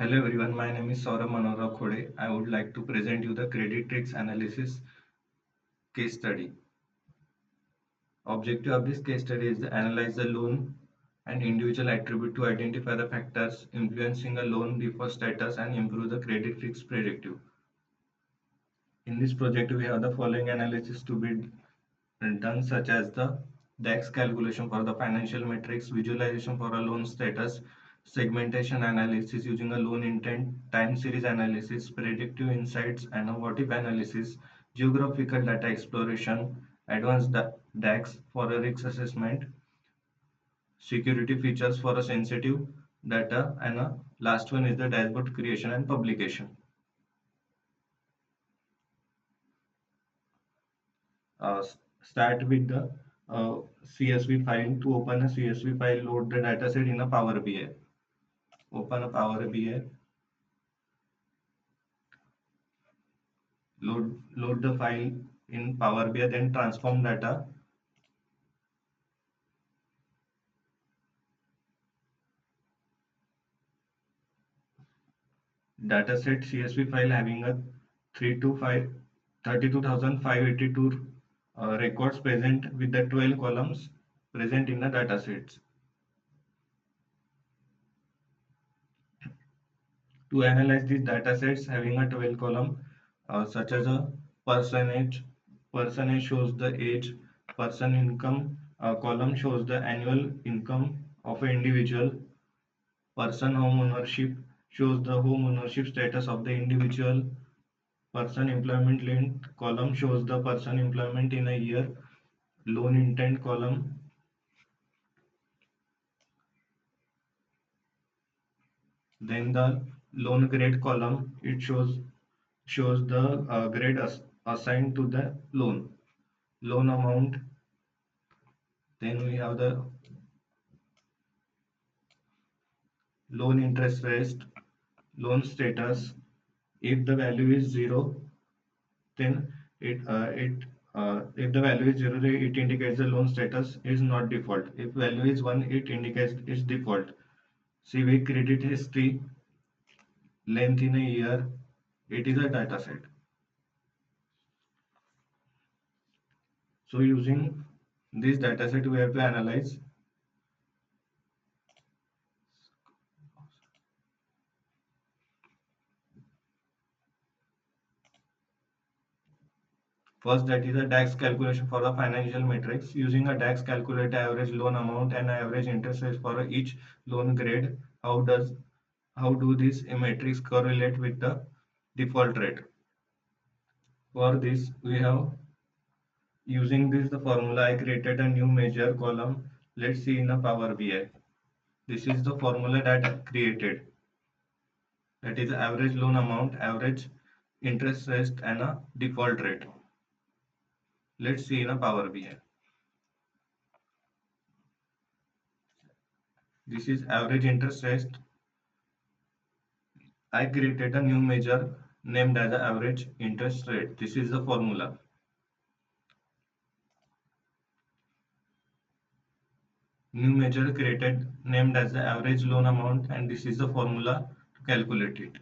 Hello everyone, my name is Saurabh Manohar Khode. I would like to present you the credit risk analysis case study. Objective of this case study is to analyze the loan and individual attribute to identify the factors influencing a loan default status and improve the credit risk predictive. In this project, we have the following analysis to be done, such as the DAX calculation for the financial metrics, visualization for a loan status, segmentation analysis using a loan intent, time series analysis, predictive insights, and a what if analysis, geographical data exploration, advanced DAX for a risk assessment, security features for a sensitive data, and a last one is the dashboard creation and publication. uh, Start with the CSV file. To open a CSV file, load the dataset in a Power BI. Open a Power BI, load the file in Power BI, then transform data. Dataset CSV file having a 32,582 records present with the 12 columns present in the datasets. To analyze these datasets having a 12 column, such as a percentage, percentage shows the age, person income column shows the annual income of an individual, person home ownership shows the home ownership status of the individual, person employment length column shows the person employment in a year, loan intent column, then the loan grade column, it shows the grade assigned to the loan amount. Then we have the loan interest rate, loan status. If the value is zero, then if the value is zero, it indicates the loan status is not default. If value is one, it indicates it's default. Civic credit history, length in a year, it is a data set. So using this data set, we have to analyze. First, that is a DAX calculation for the financial metrics. Using a DAX calculate average loan amount and average interest rate for each loan grade. How do these metrics correlate with the default rate? For this, we have using this the formula. I created a new measure column. Let's see in a Power BI. This is the formula that I created. That is average loan amount, average interest rate, and a default rate. Let's see in a Power BI. This is average interest rate. I created a new measure named as the average interest rate. This is the formula. New measure created named as the average loan amount, and this is the formula to calculate it.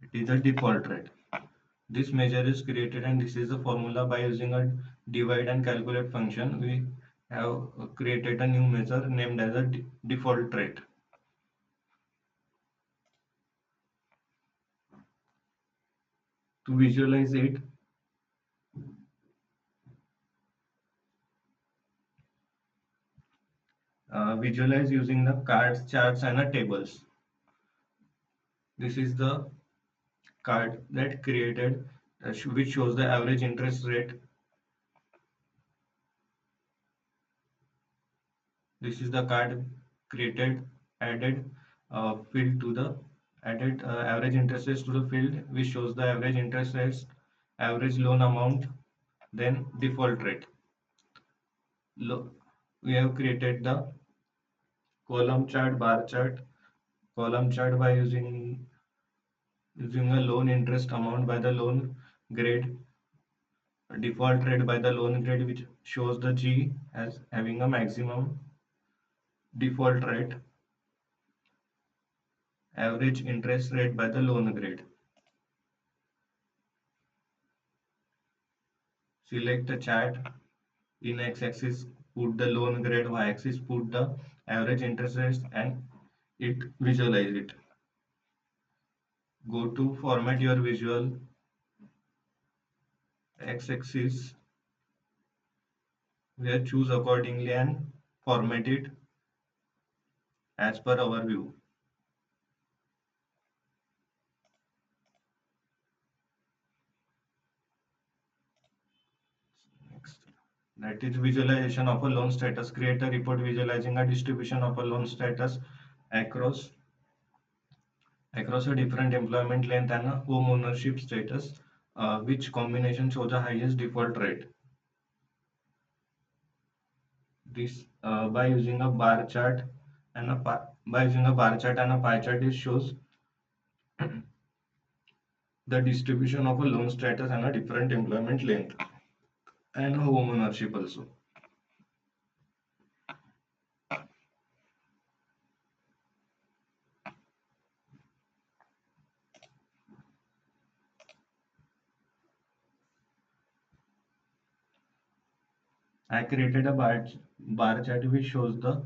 It is a default rate. This measure is created and this is the formula. By using a divide and calculate function, we have created a new measure named as a default rate. To visualize it, visualize using the cards, charts, and tables. This is the card that created, which shows the average interest rate. This is the card created, added field to the added average interest rates to the field, which shows the average interest rates, average loan amount, then default rate. We have created the column chart, bar chart, column chart by using a loan interest amount by the loan grade, default rate by the loan grade, which shows the G as having a maximum default rate, average interest rate by the loan grade. Select a chart. In x-axis put the loan grade, y-axis put the average interest rate, and it visualize it. Go to format your visual, x-axis, where choose accordingly and format it as per our view. Next, that is visualization of a loan status. Create a report visualizing a distribution of a loan status across a different employment length and a home ownership status, which combination shows the highest default rate. This by using a bar chart and a by using a bar chart and a pie chart, it shows the distribution of a loan status and a different employment length and home ownership also. I created a bar chart which shows the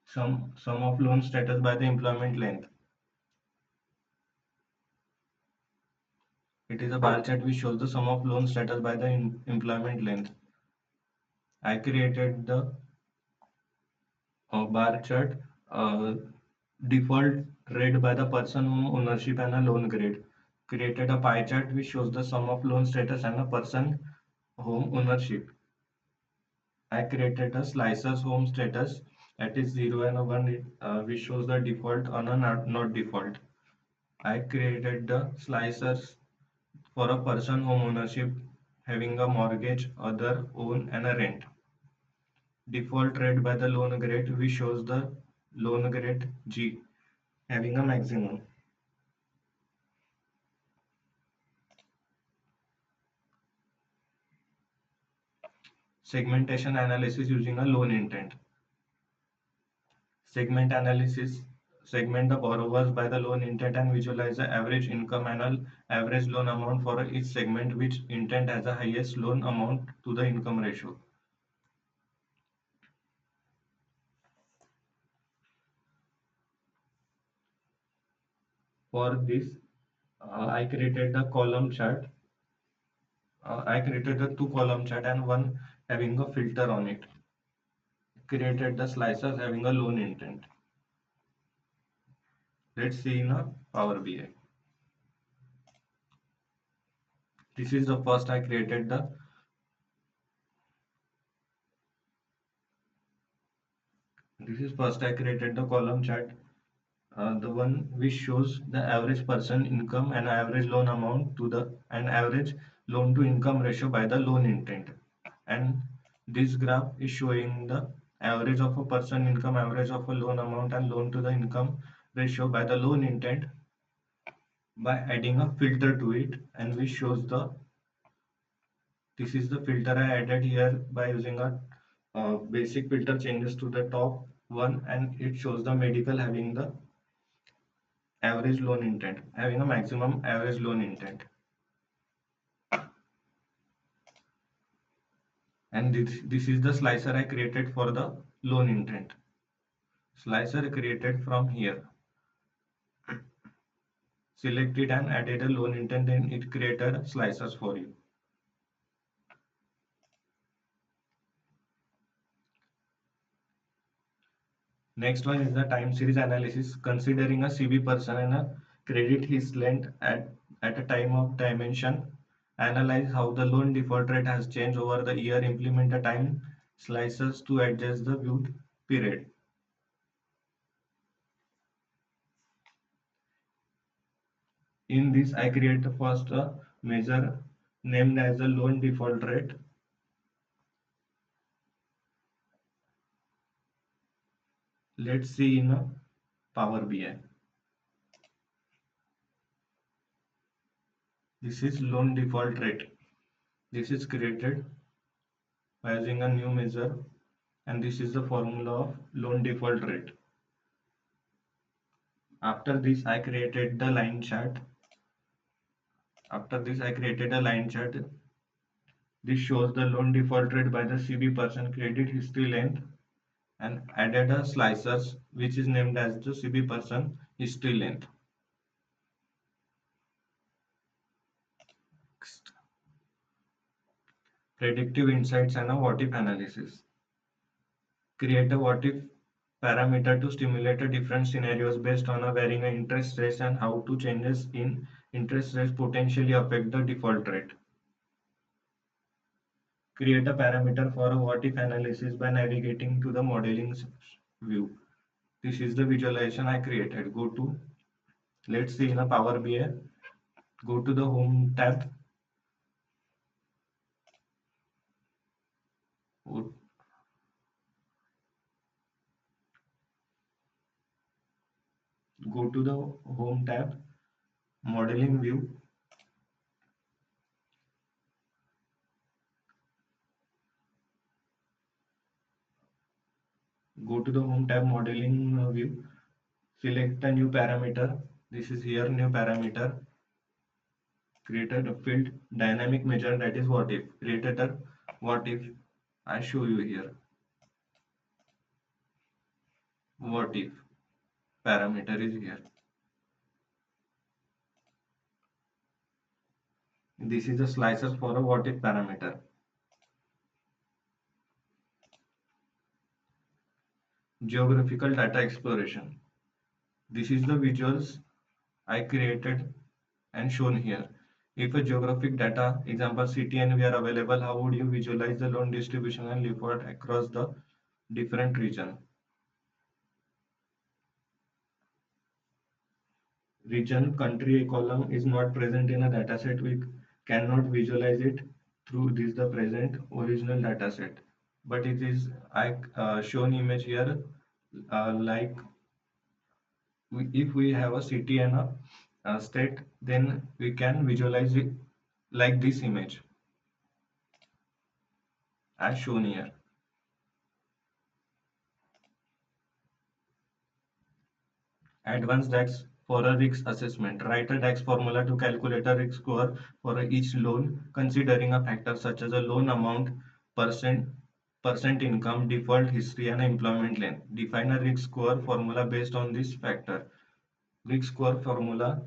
sum of loan status by the employment length. It is a bar chart which shows the sum of loan status by the employment length. I created the bar chart, uh, default rate by the person home ownership and a loan grade. Created a pie chart which shows the sum of loan status and a person home ownership. I created a slicers home status, that is 0 and a 1, which shows the default on a not default. I created the slicers for a person home ownership having a mortgage, other, own and a rent. Default rate by the loan grade, which shows the loan grade G having a maximum. Segmentation analysis using a loan intent. Segment analysis, segment the borrowers by the loan intent and visualize the average income and average loan amount for each segment, which intent has the highest loan amount to the income ratio. For this, I created the column chart. I created a two column chart and one having a filter on it. Created the slicers having a loan intent. Let's see in a Power BI. This is the first I created the column chart, the one which shows the average person income and average loan amount to the and average loan to income ratio by the loan intent. And this graph is showing the average of a person income, average of a loan amount and loan to the income ratio by the loan intent by adding a filter to it, and which shows the this is the filter I added here by using a basic filter changes to the top one, and it shows the medical having the average loan intent, having a maximum average loan intent. And this is the slicer I created for the loan intent. Slicer created from here. Select it and added a loan intent, then it created slicers for you. Next one is the time series analysis, considering a CV person and a credit his length at a time of dimension. Analyze how the loan default rate has changed over the year. Implement the time slices to adjust the viewed period. In this, I create the first measure named as the loan default rate. Let's see in Power BI. This is loan default rate. This is created by using a new measure, and this is the formula of loan default rate. After this, I created the line chart. This shows the loan default rate by the CB person credit history length, and added a slicers which is named as the CB person history length. Predictive insights and a what if analysis. Create a what if parameter to stimulate a different scenarios based on a varying interest rates and how to changes in interest rates potentially affect the default rate. Create a parameter for a what if analysis by navigating to the modeling view. This is the visualization I created. Let's see in a Power BI. Go to the home tab. Go to the home tab, modeling view. Go to the home tab, modeling view. Select a new parameter. This is here new parameter. Created a field dynamic measure, that is what if. Created a what if. I show you here. What if parameter is here. This is the slicer for a what if parameter. Geographical data exploration. This is the visuals I created and shown here. If a geographic data, example city and we are available, how would you visualize the loan distribution and report across the different region? Region country column is not present in a dataset. We cannot visualize it through this the present original dataset. But it is I shown image here like if we have a city and a state, then we can visualize it like this image as shown here. Advanced DAX for a risk assessment. Write a DAX formula to calculate a risk score for each loan, considering a factor such as a loan amount, percent, percent income, default history, and employment length. Define a risk score formula based on this factor. Risk score formula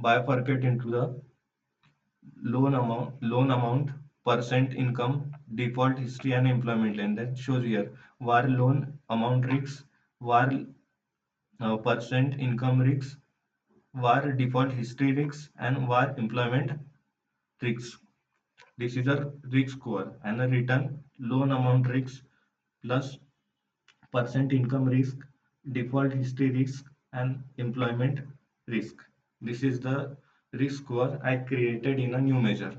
bifurcate into the loan amount, percent income, default history, and employment length. That shows here var loan amount risks, var percent income risks, var default history risks, and var employment risks. This is a risk score and a return loan amount risks plus percent income risk, default history risk, and employment risk. This is the risk score I created in a new measure.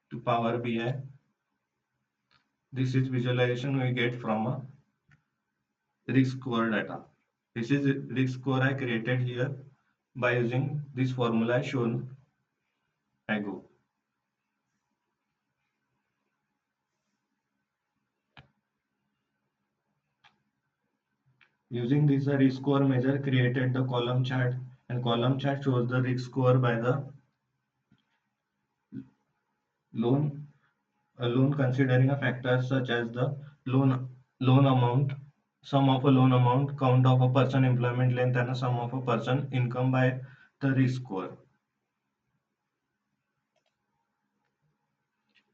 To Power BI, this is visualization we get from a risk score data. This is risk score I created here by using this formula shown ago. Using this risk score measure created the column chart, and column chart shows the risk score by the loan loan considering a factors such as the loan amount, sum of a loan amount, count of a person, employment length, and a sum of a person income by the risk score.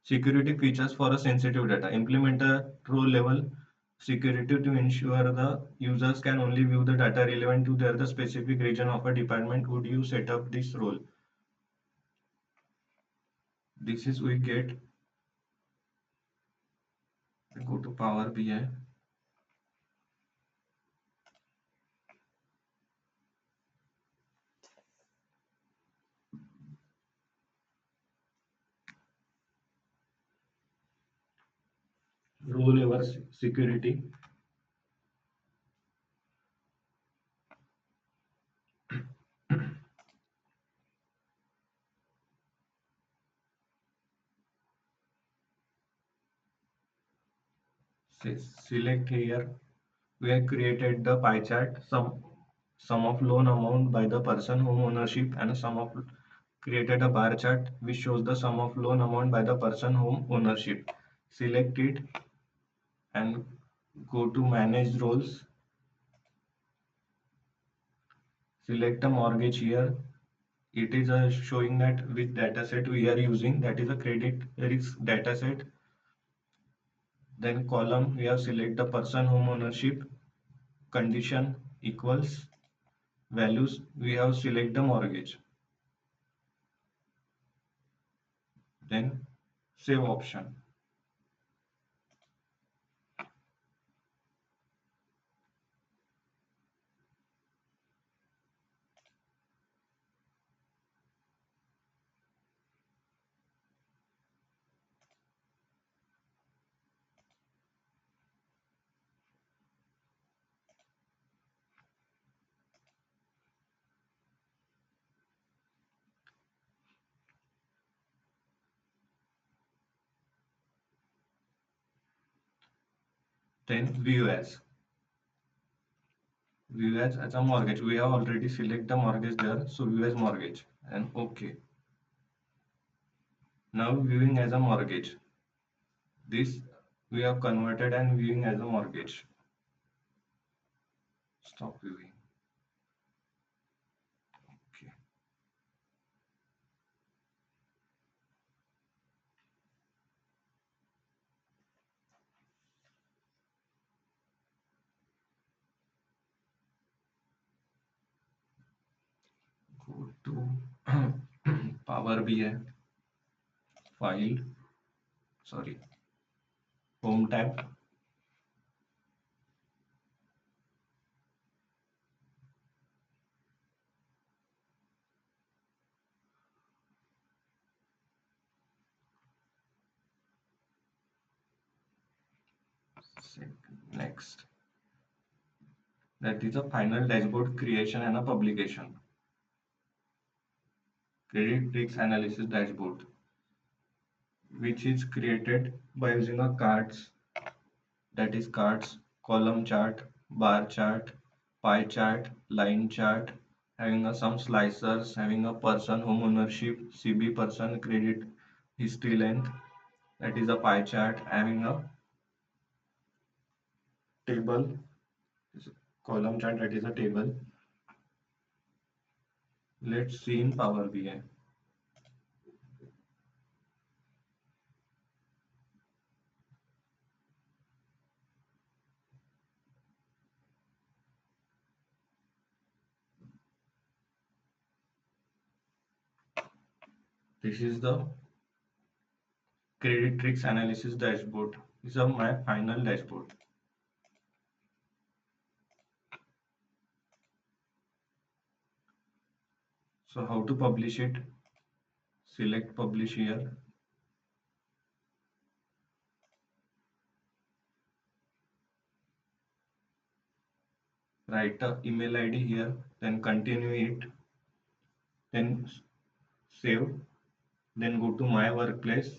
Security features for a sensitive data. Implement a row level security to ensure the users can only view the data relevant to their the specific region of a department. Would you set up this role? This is we get. Go to Power BI. Row level security. Select here. We have created the pie chart, sum of loan amount by the person home ownership, and sum of created a bar chart which shows the sum of loan amount by the person home ownership. Select it and go to manage roles. Select a mortgage here. It is showing that which dataset we are using, that is a credit risk dataset. Then column we have select the person home ownership, condition equals, values we have select the mortgage. Then save option. Then view as a mortgage. We have already select the mortgage there, so view as mortgage and okay. Now viewing as a mortgage. This we have converted and viewing as a mortgage. Stop viewing. Okay. Go to Power BI, File, sorry, Home tab. Next. That is a final dashboard creation and a publication. Credit risk analysis dashboard, which is created by using a cards, that is cards, column chart, bar chart, pie chart, line chart, having some slicers, having a person home ownership, CB person credit history length, that is a pie chart, having a table, column chart, that is a table. Let's see in Power BI. This is the credit risk analysis dashboard. This is my final dashboard. So how to publish it? Select publish here. Write the email ID here, then continue it, then save, then go to my workplace.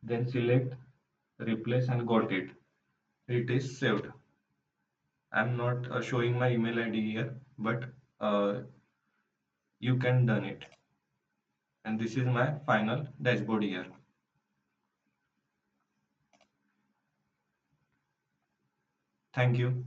Then select replace and got it. It is saved. I'm not showing my email ID here, but uh, you can done it. And this is my final dashboard here. Thank you.